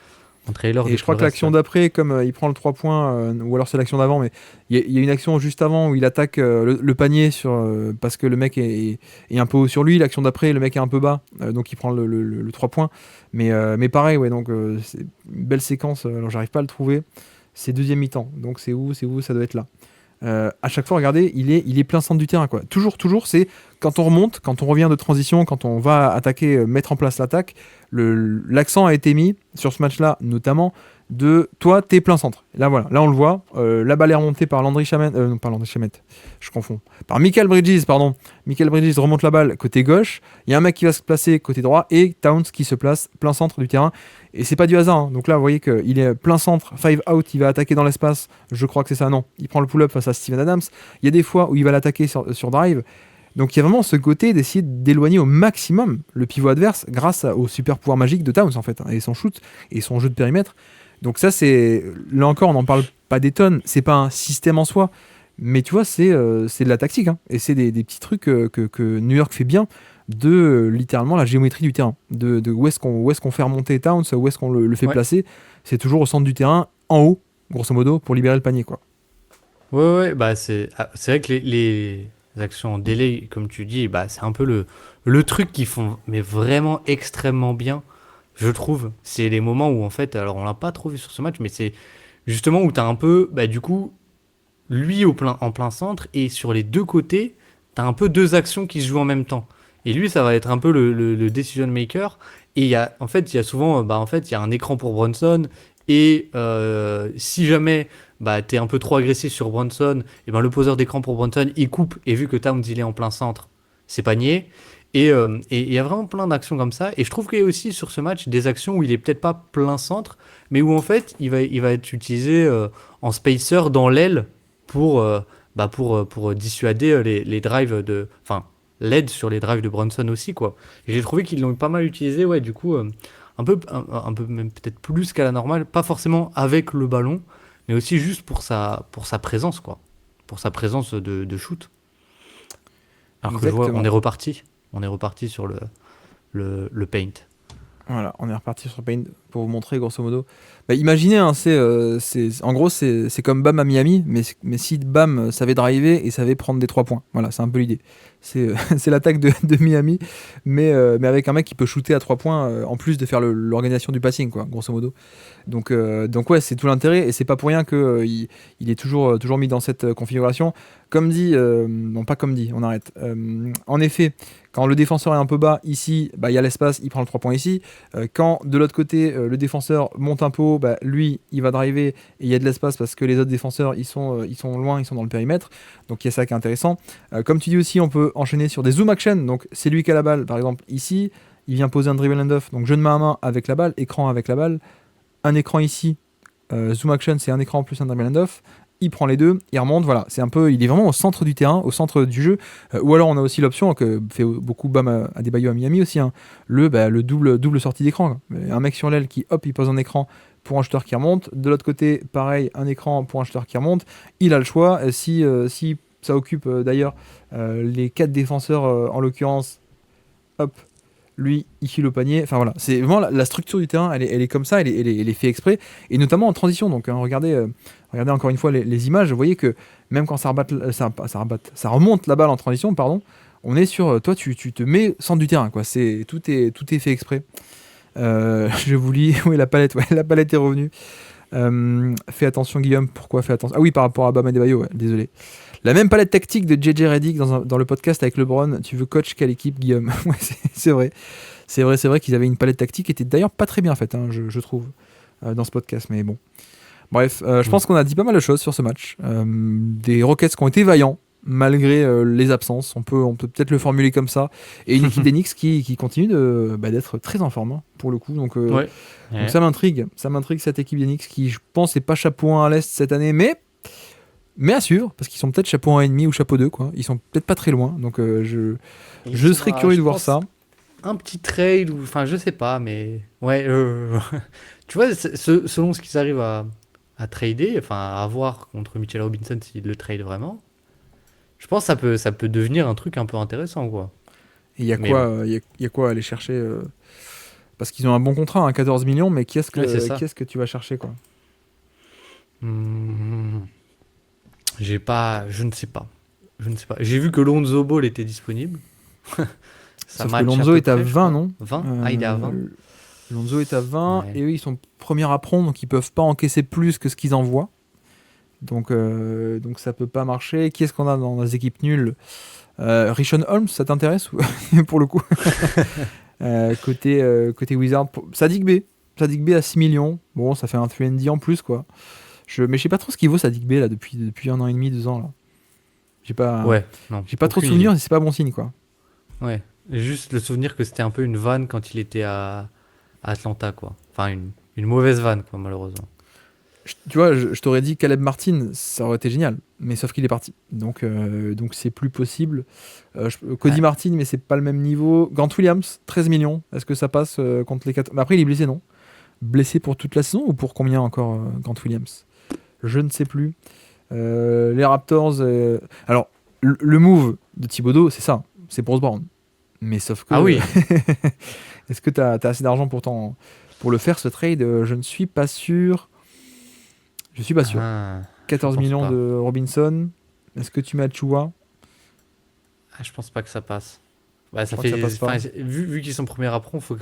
En trailer Et de je crois tout que le reste, l'action ouais. d'après, comme il prend le 3 points, ou alors c'est l'action d'avant, mais il y a une action juste avant où il attaque le panier parce que le mec est un peu haut sur lui. L'action d'après, le mec est un peu bas, donc il prend le 3 points. Mais pareil, ouais, donc c'est une belle séquence, alors j'arrive pas à le trouver. C'est deuxième mi-temps, donc c'est où, ça doit être là. À chaque fois, regardez, il est plein centre du terrain, quoi. Toujours, c'est quand on remonte, quand on revient de transition, quand on va attaquer, mettre en place l'attaque, l'accent a été mis sur ce match-là, notamment de toi, t'es plein centre. Là, voilà, là on le voit. La balle est remontée par Landry Shamet, non pas Landry Shamet, je confonds. Par Michael Bridges, pardon. Michael Bridges remonte la balle côté gauche. Il y a un mec qui va se placer côté droit et Towns qui se place plein centre du terrain. Et c'est pas du hasard, hein. Donc là, vous voyez qu'il est plein centre, 5 out, il va attaquer dans l'espace. Je crois que c'est ça, non. Il prend le pull-up face à Steven Adams. Il y a des fois où il va l'attaquer sur drive. Donc il y a vraiment ce côté d'essayer d'éloigner au maximum le pivot adverse grâce au super pouvoir magique de Towns, en fait, hein, et son shoot et son jeu de périmètre. Donc ça, c'est... Là encore, on n'en parle pas des tonnes. C'est pas un système en soi. Mais tu vois, c'est de la tactique, hein. Et c'est des petits trucs que New York fait bien de littéralement la géométrie du terrain. De où est-ce qu'on fait remonter Towns, où est-ce qu'on le fait Ouais. placer. C'est toujours au centre du terrain, en haut, grosso modo, pour libérer le panier, quoi. Ouais, bah c'est vrai que les actions en délai, comme tu dis, bah c'est un peu le truc qu'ils font, mais vraiment extrêmement bien, je trouve. C'est les moments où, en fait, alors on l'a pas trop vu sur ce match, mais c'est justement où t'as un peu, bah du coup, lui en plein centre, et sur les deux côtés, t'as un peu deux actions qui se jouent en même temps. Et lui, ça va être un peu le decision maker. Et en fait, il y a souvent, bah en fait, il y a un écran pour Brunson. Et si jamais bah, t'es un peu trop agressif sur Brunson, et ben le poseur d'écran pour Brunson, il coupe. Et vu que Towns il est en plein centre, c'est panier. Et il y a vraiment plein d'actions comme ça. Et je trouve qu'il y a aussi sur ce match des actions où il est peut-être pas plein centre, mais où en fait il va être utilisé en spacer dans l'aile pour, pour dissuader les drives de. Enfin, l'aide sur les drives de Brunson aussi, quoi. Et j'ai trouvé qu'ils l'ont pas mal utilisé, ouais, du coup, un peu même peut-être plus qu'à la normale, pas forcément avec le ballon, mais aussi juste pour sa présence, quoi. Pour sa présence de shoot. Alors que je vois, Exactement. on est reparti sur le paint. Voilà, on est reparti sur Paint pour vous montrer grosso modo. Bah, imaginez, hein, en gros, c'est comme Bam à Miami, mais si Bam savait driver et savait prendre des 3 points. Voilà, c'est un peu l'idée. C'est l'attaque de Miami, mais avec un mec qui peut shooter à 3 points en plus de faire l'organisation du passing, quoi, grosso modo. Donc ouais, c'est tout l'intérêt et c'est pas pour rien qu'il est toujours mis dans cette configuration. Comme dit, non pas comme dit, on arrête. En effet, quand le défenseur est un peu bas ici, bah, il y a l'espace, il prend le 3 points ici. Quand de l'autre côté, le défenseur monte un peu haut, bah, lui, il va driver et il y a de l'espace parce que les autres défenseurs, ils sont loin, ils sont dans le périmètre. Donc il y a ça qui est intéressant. Comme tu dis aussi, on peut enchaîner sur des zoom action. Donc c'est lui qui a la balle, par exemple ici, il vient poser un dribble and off. Donc jeu de main à main avec la balle, écran avec la balle. Un écran ici, zoom action, c'est un écran plus un dribble and off. Il prend les deux, il remonte, voilà, il est vraiment au centre du terrain, au centre du jeu. Ou alors on a aussi l'option que fait beaucoup Bam à Adebayo à Miami aussi, hein, le double sortie d'écran, quoi. Un mec sur l'aile qui hop, il pose un écran pour un shooter qui remonte. De l'autre côté, pareil, un écran pour un shooter qui remonte. Il a le choix. Si ça occupe d'ailleurs les 4 défenseurs en l'occurrence, hop, lui, il file au panier. Enfin voilà, c'est vraiment la structure du terrain, elle est comme ça, elle est faite exprès, et notamment en transition. Donc hein, regardez encore une fois les images, vous voyez que même quand ça remonte la balle en transition, pardon, On est sur, toi, tu te mets centre du terrain, quoi. Tout est fait exprès. Je vous lis, oui, la palette, ouais, la palette est revenue. Fais attention, Guillaume. Pourquoi fais attention? Ah oui, par rapport à Bam Adebayo, ouais, désolé. La même palette tactique de JJ Redick dans le podcast avec LeBron. Tu veux coach quelle équipe, Guillaume? Ouais, c'est vrai. C'est vrai qu'ils avaient une palette tactique qui était d'ailleurs pas très bien faite, hein, je trouve, dans ce podcast. Mais bon. Bref, je pense qu'on a dit pas mal de choses sur ce match. Des Rockets qui ont été vaillants, malgré les absences. On peut peut-être le formuler comme ça. Et une équipe d'Enix qui continue d'être très en forme, hein, pour le coup. Donc Ouais. ça m'intrigue. Ça m'intrigue cette équipe d'Enix qui, je pense, n'est pas chapeau 1 à l'Est cette année, mais à suivre, parce qu'ils sont peut-être chapeau 1,5 ou chapeau 2, quoi. Ils sont peut-être pas très loin. Donc je serais curieux de voir ça. Un petit trade, ou enfin, je sais pas, mais ouais. Tu vois, selon ce qu'ils arrivent à trader, enfin, à avoir contre Mitchell Robinson s'ils le trade vraiment, je pense que ça peut devenir un truc un peu intéressant, quoi. Et il y a Mais quoi, bon, y a quoi à aller chercher parce qu'ils ont un bon contrat, hein, 14 millions, mais qui ouais, c'est qui ça. est-ce que tu vas chercher, quoi? Hmm, je ne sais pas. Je ne sais pas. J'ai vu que Lonzo Ball était disponible. Ça Sauf que match à Lonzo peu est à près, je 20, crois. non? 20. Ah, il est à 20. Lonzo est à 20, Ouais. et eux, ils sont premiers à prendre, donc ils peuvent pas encaisser plus que ce qu'ils envoient. Donc ça peut pas marcher. Qui est-ce qu'on a dans les équipes nulles? Rishon Holmes, ça t'intéresse pour le coup? Côté Wizard, Sadiq B. Sadiq B à 6 millions. Bon, ça fait un 3&D en plus, quoi. Mais je sais pas trop ce qu'il vaut Sadiq B là depuis 1 an et demi, 2 ans là. J'ai pas, Ouais, non, j'ai pas trop de aucune souvenirs idée. et c'est pas bon signe, quoi. Ouais. J'ai juste le souvenir que c'était un peu une vanne quand il était à Atlanta, quoi. Enfin, une mauvaise vanne, quoi, malheureusement. Tu vois, je t'aurais dit Caleb Martin, ça aurait été génial, mais sauf qu'il est parti. Donc c'est plus possible. Cody Ouais. Martin, mais c'est pas le même niveau. Grant Williams, 13 millions. Est-ce que ça passe contre les 4? Mais après, il est blessé, non? Blessé pour toute la saison ou pour combien encore, Grant Williams? Je ne sais plus. Les Raptors. Alors, le move de Thibodeau, c'est ça. C'est Bruce Brown. Mais sauf Ah que. oui. Est-ce que tu as assez d'argent pour le faire, ce trade? Je ne suis pas sûr. Je suis pas sûr. Ah, je 14 pense millions pas. de Robinson. Est-ce que tu mets Achua? Ah, je pense pas que ça passe. Bah, Je ça crois que ça fait. passe Enfin, pas. vu qu'ils sont premiers à prendre, faut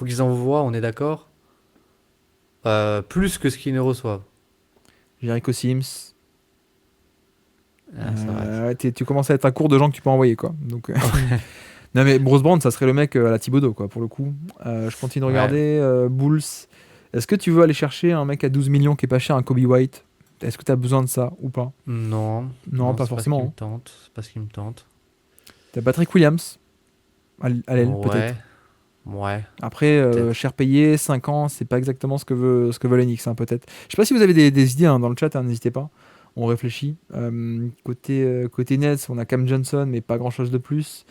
qu'ils envoient, on est d'accord. Plus que ce qu'ils ne reçoivent. Jericho Sims. Ah, ça va. Ouais, tu commences à être à court de gens que tu peux envoyer, quoi. Non, mais Bruce Brown, ça serait le mec à la Thibodeau, quoi, pour le coup. Je continue de Ouais. regarder. Bulls. Est-ce que tu veux aller chercher un mec à 12 millions qui est pas cher, un Kobe White? Est-ce que tu as besoin de ça ou pas? Non, Non, non, pas c'est pas ce qui forcément, me hein. tente. C'est pas ce qui me tente. T'as Patrick Williams à l'aile, Ouais, peut-être. ouais, Après, peut-être. cher payé, 5 ans, c'est pas exactement ce que veut l'Enix, hein, peut-être. Je sais pas si vous avez des idées, hein, dans le chat, hein, n'hésitez pas. On réfléchit. Côté Nets, on a Cam Johnson, mais pas grand-chose de plus.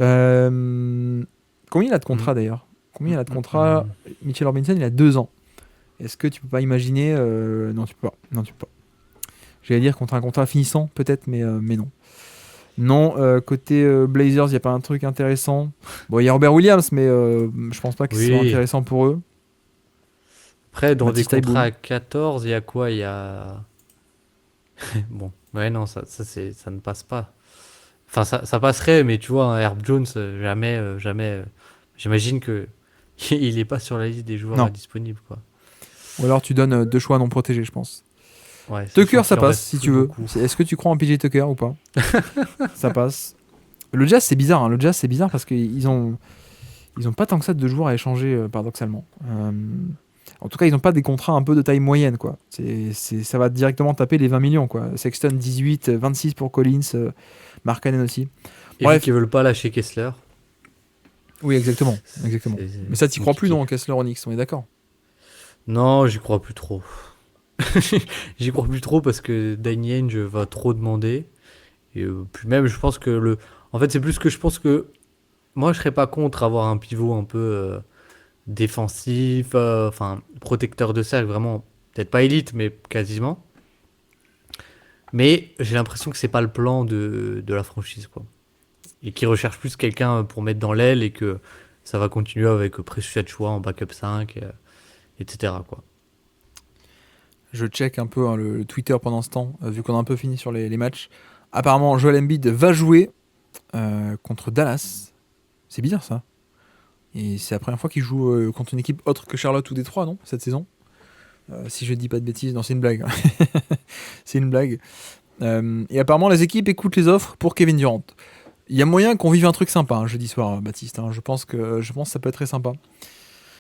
Euh, Combien il a de Hmm, contrat d'ailleurs? Combien il a de hmm, contrat? hmm. Mitchell Robinson, il a 2 ans. Est-ce que tu peux pas imaginer? Non, tu peux pas. Non, tu peux pas. J'allais dire contre un contrat finissant, peut-être, mais non. Non, côté Blazers, il n'y a pas un truc intéressant. Bon, il y a Robert Williams, mais je pense pas que ce soit Oui. intéressant pour eux. Après, dans des Matisse contrats Thybulle. à 14, il y a quoi? Il y a. Bon, ouais, non, ça ne passe pas. Enfin, ça passerait, mais tu vois, un Herb Jones, jamais, jamais. J'imagine que il est pas sur la liste des joueurs Non. disponibles, quoi. Ou alors tu donnes 2 choix non protégés, je pense. Ouais, sachant Tucker, ça qu'il en passe, reste si plus tu veux. beaucoup. Est-ce que tu crois en PJ Tucker ou pas? Ça passe. Le Jazz, c'est bizarre, hein. Le Jazz, c'est bizarre parce qu'ils ont pas tant que ça de joueurs à échanger, paradoxalement. En tout cas, ils n'ont pas des contrats un peu de taille moyenne, quoi. Ça va directement taper les 20 millions, quoi. Sexton 18, 26 pour Collins, Markkanen aussi. Et vu Bref, qu'ils veulent pas lâcher Kessler, oui, exactement, exactement. c'est Mais ça, c'est t'y crois plus, compliqué. non, Kessler Onyx, on est d'accord. Non, j'y crois plus trop. J'y crois plus trop parce que Danny Ainge va trop demander. Et puis même, je pense que le. En fait, c'est plus que je pense que moi, je serais pas contre avoir un pivot un peu défensif, enfin protecteur de cercle, vraiment, peut-être pas élite, mais quasiment. Mais j'ai l'impression que c'est pas le plan de la franchise, quoi. Et qu'ils recherchent plus quelqu'un pour mettre dans l'aile et que ça va continuer avec Precious Achiuwa en backup 5, etc., quoi. Je check un peu, hein, le Twitter pendant ce temps, vu qu'on a un peu fini sur les matchs. Apparemment, Joel Embiid va jouer. contre Dallas. C'est bizarre ça. Et c'est la première fois qu'il joue contre une équipe autre que Charlotte ou Détroit, non, cette saison. Si je dis pas de bêtises, non, c'est une blague. C'est une blague. Et apparemment, les équipes écoutent les offres pour Kevin Durant. Il y a moyen qu'on vive un truc sympa jeudi soir, Baptiste. Je pense que ça peut être très sympa.